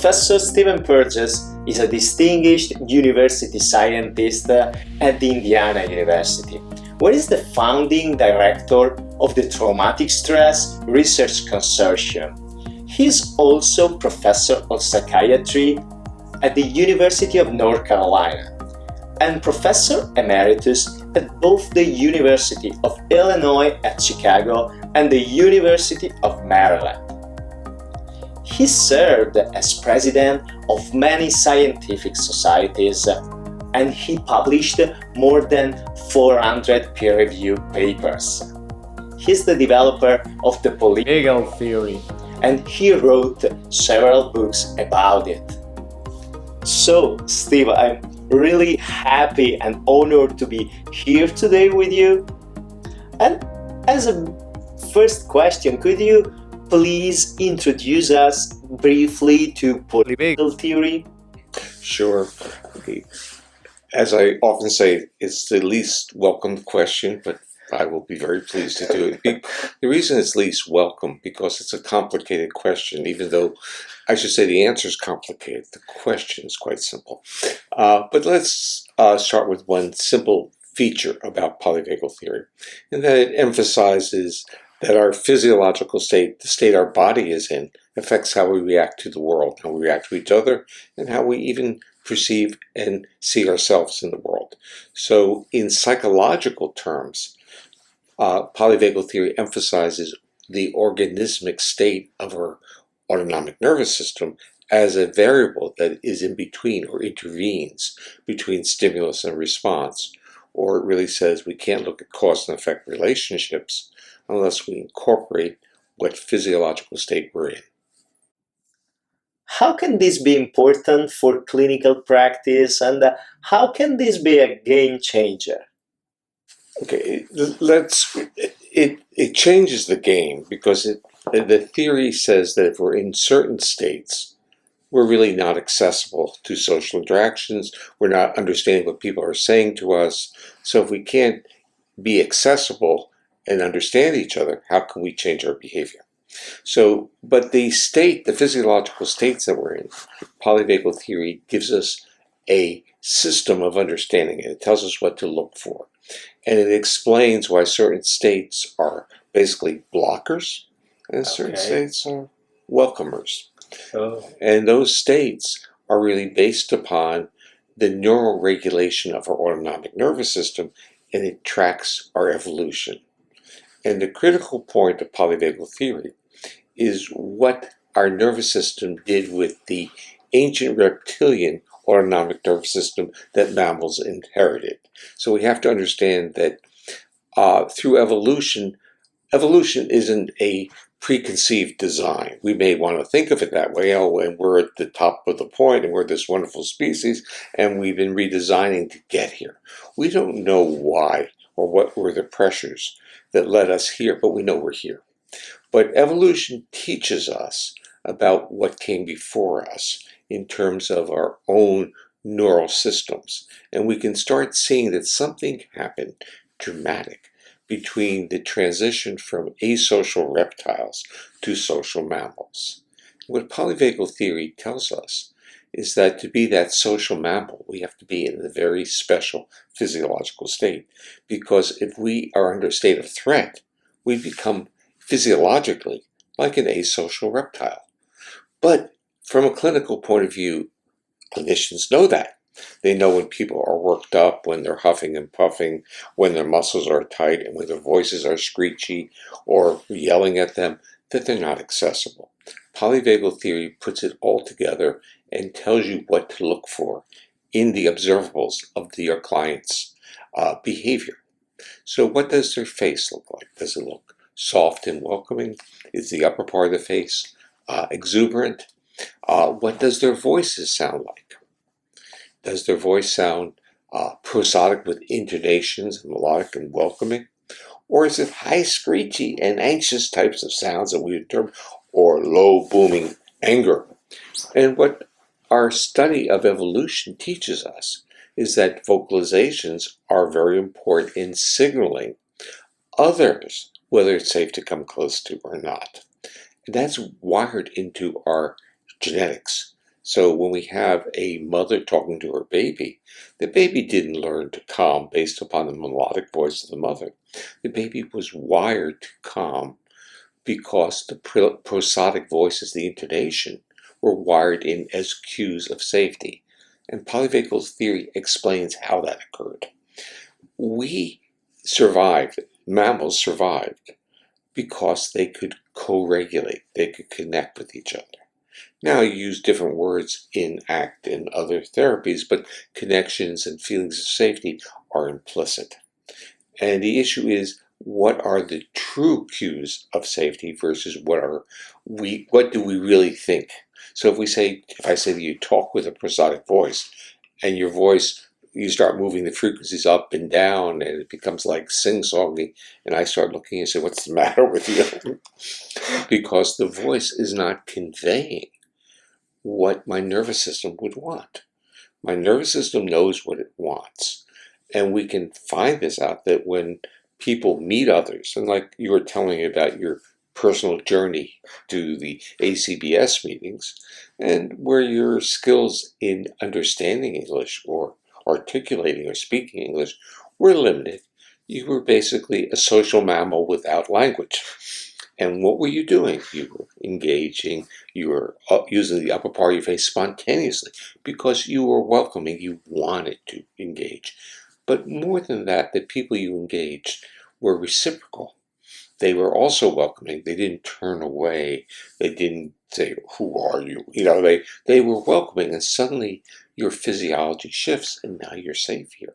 Professor Stephen Porges is a distinguished university scientist at the Indiana University, where he is the founding director of the Traumatic Stress Research Consortium. He is also professor of psychiatry at the University of North Carolina and professor emeritus at both the University of Illinois at Chicago and the University of Maryland. He served as president of many scientific societies, and he published more than 400 peer-reviewed papers. He's the developer of the Polyvagal Theory, and he wrote several books about it. So, Steve, I'm really happy and honored to be here today with you. And as a first question, could you please introduce us briefly to Polyvagal Theory? Sure. Okay. As I often say, it's the least welcome question, but I will be very pleased to do it. The reason it's least welcome, because it's a complicated question, even though I should say the answer is complicated. The question is quite simple. But let's start with one simple feature about polyvagal theory, and that it emphasizes that our physiological state, the state our body is in, affects how we react to the world, how we react to each other, and how we even perceive and see ourselves in the world. So in psychological terms, polyvagal theory emphasizes the organismic state of our autonomic nervous system as a variable that is in between or intervenes between stimulus and response. Or it really says we can't look at cause and effect relationships unless we incorporate what physiological state we're in. How can this be important for clinical practice, and how can this be a game changer? Okay, it changes the game because the theory says that if we're in certain states, we're really not accessible to social interactions. We're not understanding what people are saying to us. So if we can't be accessible and understand each other, how can we change our behavior? So, but the physiological states that we're in, polyvagal theory gives us a system of understanding it. It tells us what to look for. And it explains why certain states are basically blockers and certain states are welcomers. And those states are really based upon the neural regulation of our autonomic nervous system, and it tracks our evolution. And the critical point of polyvagal theory is what our nervous system did with the ancient reptilian autonomic nervous system that mammals inherited. So we have to understand that through evolution isn't a preconceived design. We may want to think of it that way, and we're at the top of the point, and we're this wonderful species, and we've been redesigning to get here. We don't know why or what were the pressures that led us here, but we know we're here. But evolution teaches us about what came before us in terms of our own neural systems. And we can start seeing that something happened dramatic between the transition from asocial reptiles to social mammals. What polyvagal theory tells us is that to be that social mammal, we have to be in a very special physiological state, because if we are under a state of threat, we become physiologically like an asocial reptile. But from a clinical point of view, clinicians know that. They know when people are worked up, when they're huffing and puffing, when their muscles are tight, and when their voices are screechy or yelling at them, that they're not accessible. Polyvagal theory puts it all together and tells you what to look for in the observables of your client's behavior. So what does their face look like? Does it look soft and welcoming? Is the upper part of the face exuberant? What does their voices sound like? Does their voice sound prosodic with intonations, melodic and welcoming? Or is it high, screechy, and anxious types of sounds that we would term, or low, booming anger? And what our study of evolution teaches us is that vocalizations are very important in signaling others whether it's safe to come close to or not. And that's wired into our genetics. So when we have a mother talking to her baby, the baby didn't learn to calm based upon the melodic voice of the mother. The baby was wired to calm because the prosodic voices, the intonation, were wired in as cues of safety. And Polyvagal theory explains how that occurred. We survived, mammals survived, because they could co-regulate, they could connect with each other. Now you use different words in ACT and other therapies, but connections and feelings of safety are implicit. And the issue is, what are the true cues of safety versus what do we really think? So if I say that you talk with a prosodic voice, and your voice, you start moving the frequencies up and down, and it becomes like sing-songy, and I start looking and say, what's the matter with you? Because the voice is not conveying what my nervous system would want. My nervous system knows what it wants. And we can find this out that when people meet others, and like you were telling me about your personal journey to the ACBS meetings, and where your skills in understanding English or articulating or speaking English were limited, you were basically a social mammal without language. And what were you doing? You were engaging, you were using the upper part of your face spontaneously because you were welcoming, you wanted to engage. But more than that, the people you engaged were reciprocal. They were also welcoming. They didn't turn away. They didn't say, who are you? They were welcoming, and suddenly your physiology shifts, and now you're safe here.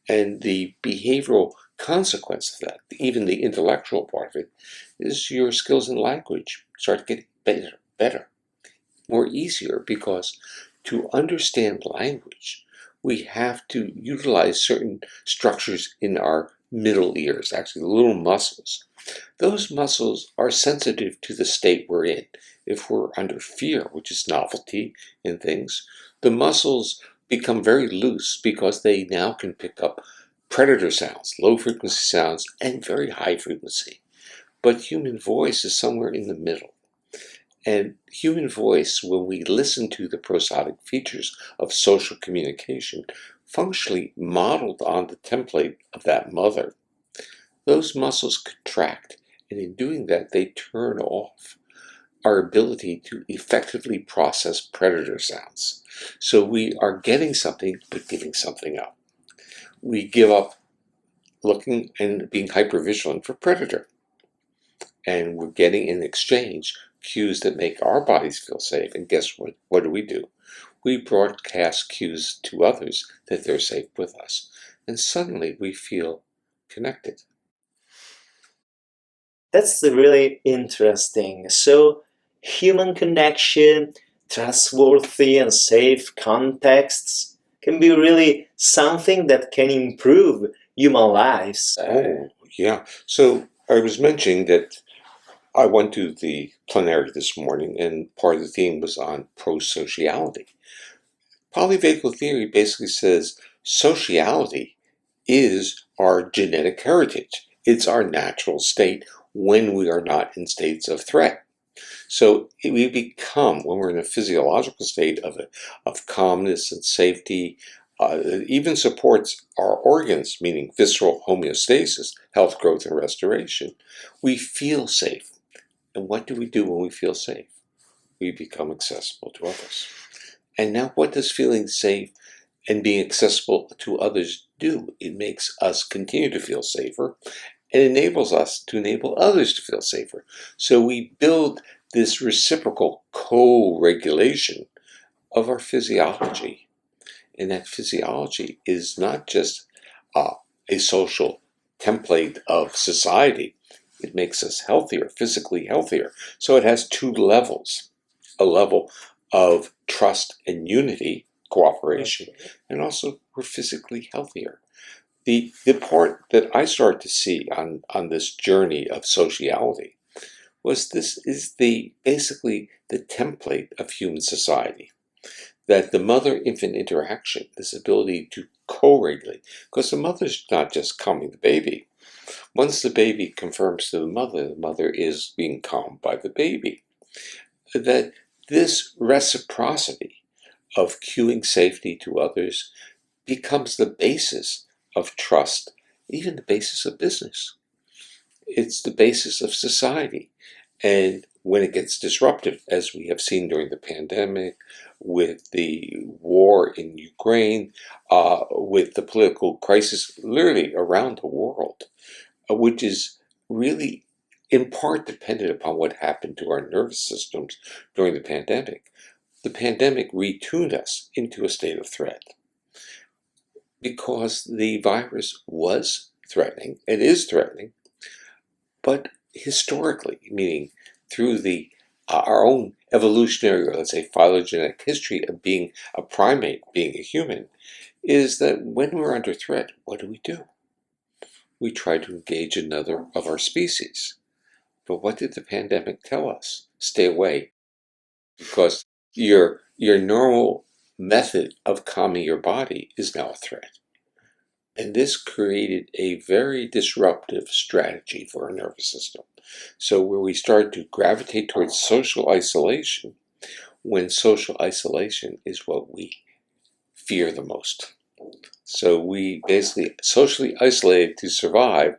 And the behavioral consequence of that, even the intellectual part of it, is your skills in language start getting better, more easier, because to understand language, we have to utilize certain structures in our middle ears, actually the little muscles. Those muscles are sensitive to the state we're in. If we're under fear, which is novelty in things, the muscles become very loose because they now can pick up predator sounds, low frequency sounds, and very high frequency. But human voice is somewhere in the middle. And human voice, when we listen to the prosodic features of social communication, functionally modeled on the template of that mother, those muscles contract, and in doing that, they turn off our ability to effectively process predator sounds. So we are getting something, but giving something up. We give up looking and being hypervigilant for predator. And we're getting in exchange cues that make our bodies feel safe. And guess what? What do? We broadcast cues to others that they're safe with us. And suddenly we feel connected. That's really interesting. So, human connection, trustworthy and safe contexts can be really something that can improve human lives. Oh, yeah. So I was mentioning that I went to the plenary this morning, and part of the theme was on prosociality. Polyvagal theory basically says sociality is our genetic heritage. It's our natural state when we are not in states of threat. So we become, when we're in a physiological state of calmness and safety, it even supports our organs, meaning visceral homeostasis, health, growth, and restoration. We feel safe. And what do we do when we feel safe? We become accessible to others. And now, what does feeling safe and being accessible to others do? It makes us continue to feel safer and enables us to enable others to feel safer. So we build this reciprocal co-regulation of our physiology. And that physiology is not just a social template of society. It makes us healthier, physically healthier. So it has two levels: a level of trust and unity, cooperation, and also we're physically healthier. The part that I started to see on this journey of sociality was this is basically the template of human society. That the mother-infant interaction, this ability to co-regulate, because the mother's not just calming the baby. Once the baby confirms to the mother is being calmed by the baby. That This reciprocity of cueing safety to others becomes the basis of trust, even the basis of business. It's the basis of society. And when it gets disruptive, as we have seen during the pandemic, with the war in Ukraine, with the political crisis literally around the world, which is really in part dependent upon what happened to our nervous systems during the pandemic. The pandemic retuned us into a state of threat because the virus was threatening, it is threatening, but historically, meaning through our own evolutionary, or let's say phylogenetic history of being a primate, being a human, is that when we're under threat, what do? We try to engage another of our species. But what did the pandemic tell us? Stay away, because your normal method of calming your body is now a threat. And this created a very disruptive strategy for our nervous system. So where we started to gravitate towards social isolation, when social isolation is what we fear the most. So we basically socially isolated to survive,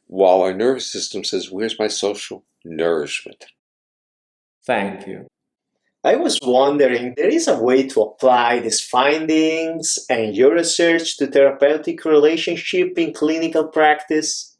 while our nervous system says, where's my social nourishment? Thank you. I was wondering, there is a way to apply these findings and your research to therapeutic relationship in clinical practice?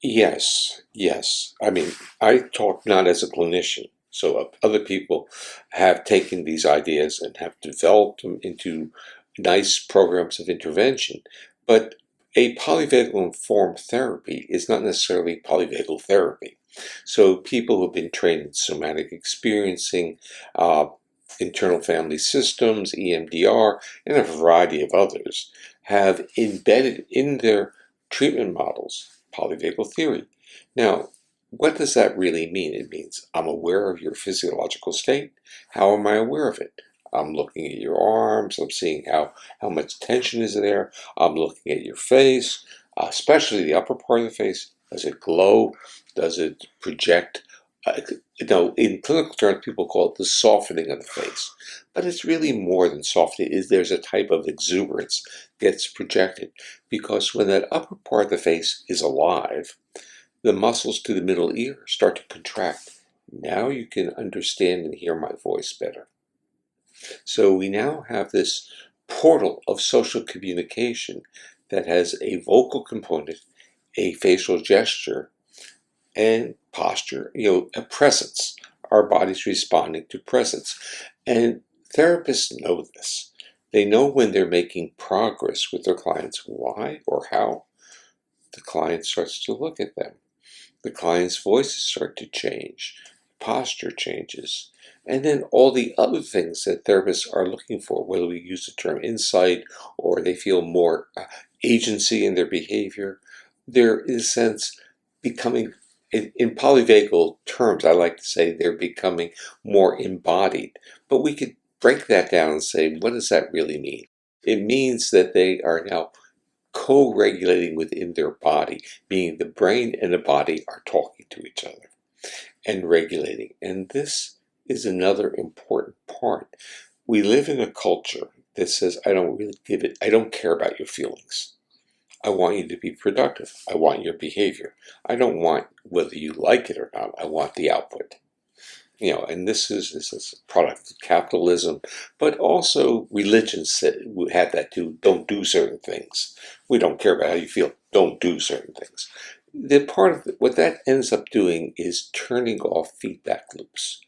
Yes, yes. I mean, I talk not as a clinician. So other people have taken these ideas and have developed them into nice programs of intervention. But a polyvagal informed therapy is not necessarily polyvagal therapy. So people who've been trained in somatic experiencing, uh, internal family systems, EMDR, and a variety of others have embedded in their treatment models polyvagal theory. Now, what does that really mean? It means I'm aware of your physiological state. How am I aware of it? I'm looking at your arms. I'm seeing how much tension is there. I'm looking at your face, especially the upper part of the face. Does it glow? Does it project? In clinical terms, people call it the softening of the face. But it's really more than softening. There's a type of exuberance gets projected, because when that upper part of the face is alive, the muscles to the middle ear start to contract. Now you can understand and hear my voice better. So we now have this portal of social communication that has a vocal component, a facial gesture, and posture, a presence. Our body's responding to presence. And therapists know this. They know when they're making progress with their clients. Why or how? The client starts to look at them. The client's voices start to change. Posture changes. And then all the other things that therapists are looking for, whether we use the term insight or they feel more agency in their behavior, they're, in a sense, becoming, in polyvagal terms, I like to say they're becoming more embodied. But we could break that down and say, what does that really mean? It means that they are now co-regulating within their body, meaning the brain and the body are talking to each other and regulating. And this is another important part. We live in a culture that says, I don't care about your feelings. I want you to be productive. I want your behavior. I don't want whether you like it or not. I want the output. And this is a product of capitalism, but also religion had that too. Don't do certain things. We don't care about how you feel. Don't do certain things. The part of what that ends up doing is turning off feedback loops.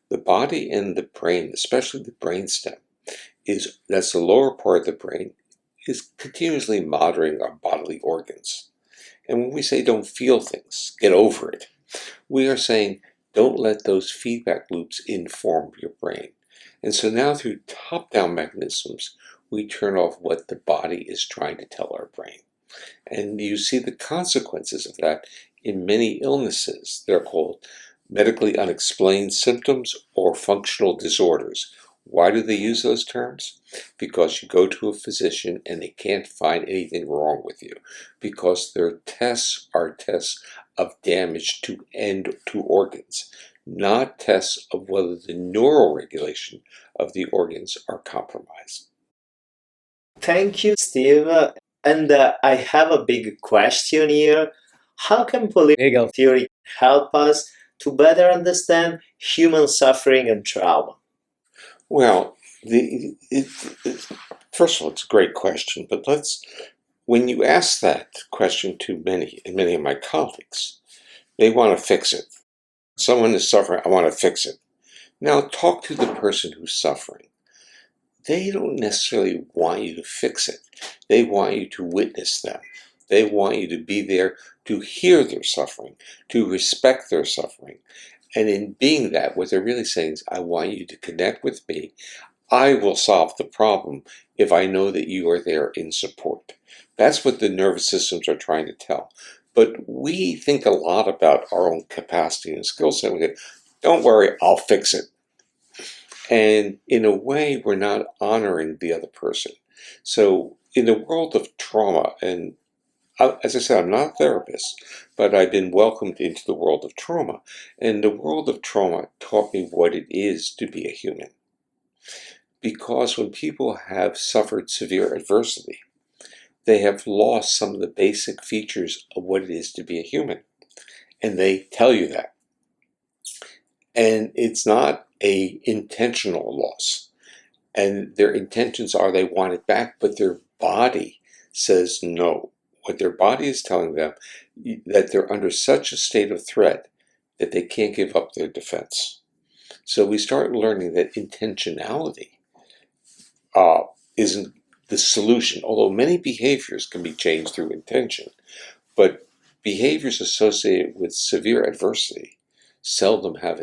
The body and the brain, especially the brainstem, that's the lower part of the brain, is continuously monitoring our bodily organs. And when we say don't feel things, get over it, we are saying don't let those feedback loops inform your brain. And so now through top-down mechanisms, we turn off what the body is trying to tell our brain. And you see the consequences of that in many illnesses. They're called medically unexplained symptoms or functional disorders. Why do they use those terms? Because you go to a physician and they can't find anything wrong with you, because their tests are tests of damage to organs. not tests of whether the neural regulation of the organs are compromised. Thank you, Steve. And I have a big question here. How can polyvagal theory help us to better understand human suffering and trauma? Well, first of all, it's a great question, but when you ask that question to many of my colleagues, they want to fix it. Someone is suffering, I want to fix it. Now, talk to the person who's suffering. They don't necessarily want you to fix it. They want you to witness them. They want you to be there to hear their suffering, to respect their suffering. And in being that, what they're really saying is, I want you to connect with me. I will solve the problem if I know that you are there in support. That's what the nervous systems are trying to tell. But we think a lot about our own capacity and skill set. We go, don't worry, I'll fix it. And in a way, we're not honoring the other person. So in the world of trauma, and as I said, I'm not a therapist, but I've been welcomed into the world of trauma. And the world of trauma taught me what it is to be a human. Because when people have suffered severe adversity, they have lost some of the basic features of what it is to be a human. And they tell you that. And it's not an intentional loss. And their intentions are they want it back, but their body says no. What their body is telling them, that they're under such a state of threat that they can't give up their defense. So we start learning that intentionality isn't the solution, although many behaviors can be changed through intention. But behaviors associated with severe adversity seldom have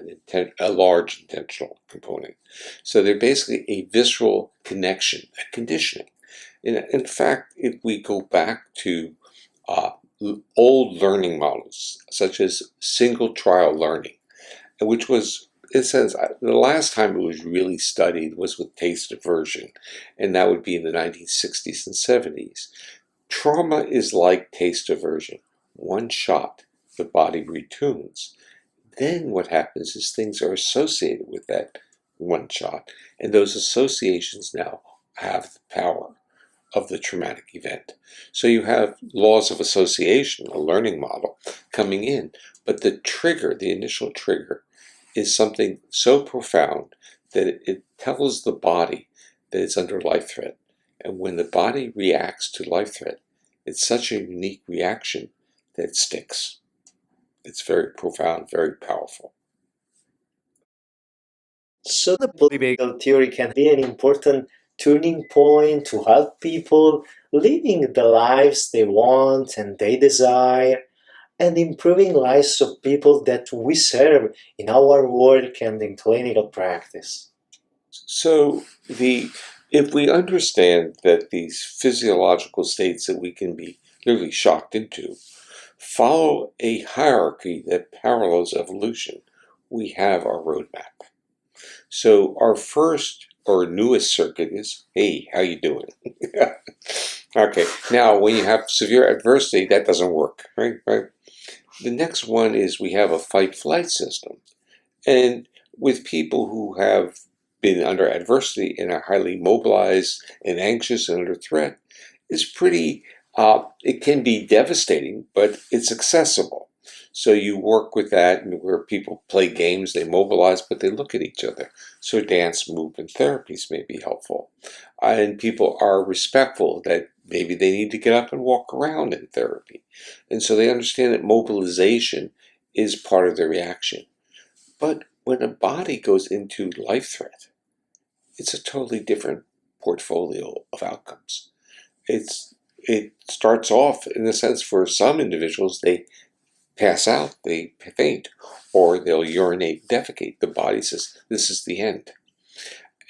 a large intentional component. So they're basically a visceral connection, a conditioning. In fact, if we go back to old learning models, such as single trial learning, which was, it says, the last time it was really studied was with taste aversion, and that would be in the 1960s and 70s. Trauma is like taste aversion. One shot, the body retunes. Then what happens is things are associated with that one shot, and those associations now have the power of the traumatic event. So you have laws of association, a learning model, coming in, but the trigger, the initial trigger, is something so profound that it tells the body that it's under life threat. And when the body reacts to life threat, it's such a unique reaction that it sticks. It's very profound, very powerful. So the polyvagal theory can be an important turning point to help people living the lives they want and they desire, and improving lives of people that we serve in our work and in clinical practice. So if we understand that these physiological states that we can be literally shocked into follow a hierarchy that parallels evolution, we have our roadmap. So our first or newest circuit is, hey, how you doing? Okay, now when you have severe adversity, that doesn't work, right? The next one is we have a fight-flight system. And with people who have been under adversity and are highly mobilized and anxious and under threat, it's pretty, it can be devastating, but it's accessible. So you work with that, and where people play games, they mobilize, but they look at each other. So dance, movement therapies may be helpful. And people are respectful that maybe they need to get up and walk around in therapy. And so they understand that mobilization is part of their reaction. But when a body goes into life threat, it's a totally different portfolio of outcomes. It starts off, in a sense, for some individuals, they pass out, they faint, or they'll urinate, defecate. The body says, this is the end.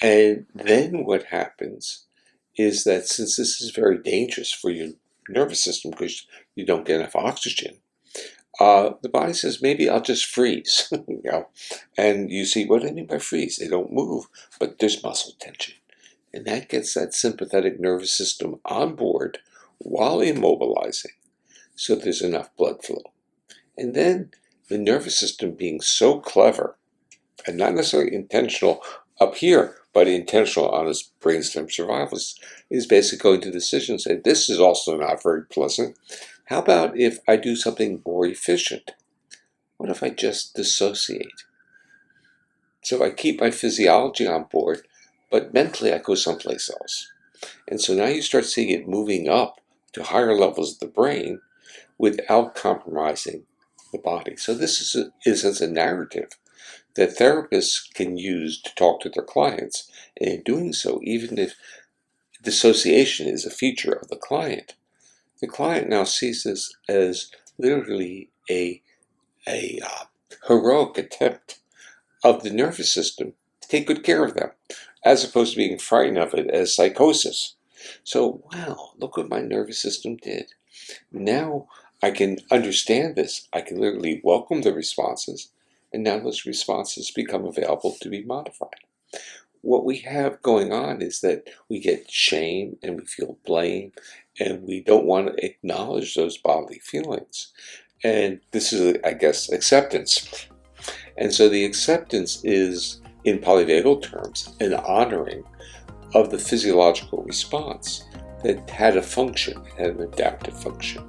And then what happens is that since this is very dangerous for your nervous system because you don't get enough oxygen, the body says, maybe I'll just freeze. And you see, what do I mean by freeze? They don't move, but there's muscle tension. And that gets that sympathetic nervous system on board while immobilizing, so there's enough blood flow. And then the nervous system, being so clever, and not necessarily intentional up here, but intentional on his brainstem survival, is basically going to decisions and say, this is also not very pleasant. How about if I do something more efficient? What if I just dissociate? So I keep my physiology on board, but mentally I go someplace else. And so now you start seeing it moving up to higher levels of the brain without compromising the body. So this is a narrative that therapists can use to talk to their clients. And in doing so, even if dissociation is a feature of the client now sees this as literally a heroic attempt of the nervous system to take good care of them, as opposed to being frightened of it as psychosis. So, wow, look what my nervous system did. Now I can understand this. I can literally welcome the responses, and now those responses become available to be modified. What we have going on is that we get shame and we feel blame, and we don't want to acknowledge those bodily feelings. And this is, I guess, acceptance. And so the acceptance is, in polyvagal terms, an honoring of the physiological response that had a function, had an adaptive function.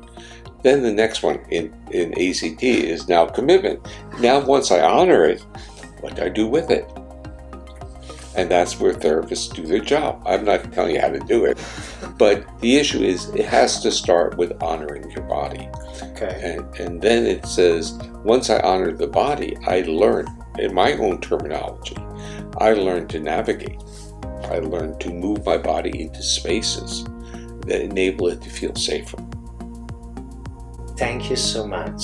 Then the next one in ACT is now commitment. Now once I honor it, what do I do with it? And that's where therapists do their job. I'm not telling you how to do it, but the issue is it has to start with honoring your body. Okay. And then it says, once I honor the body, I learn, in my own terminology, I learn to navigate. I learn to move my body into spaces that enable it to feel safer. Thank you so much.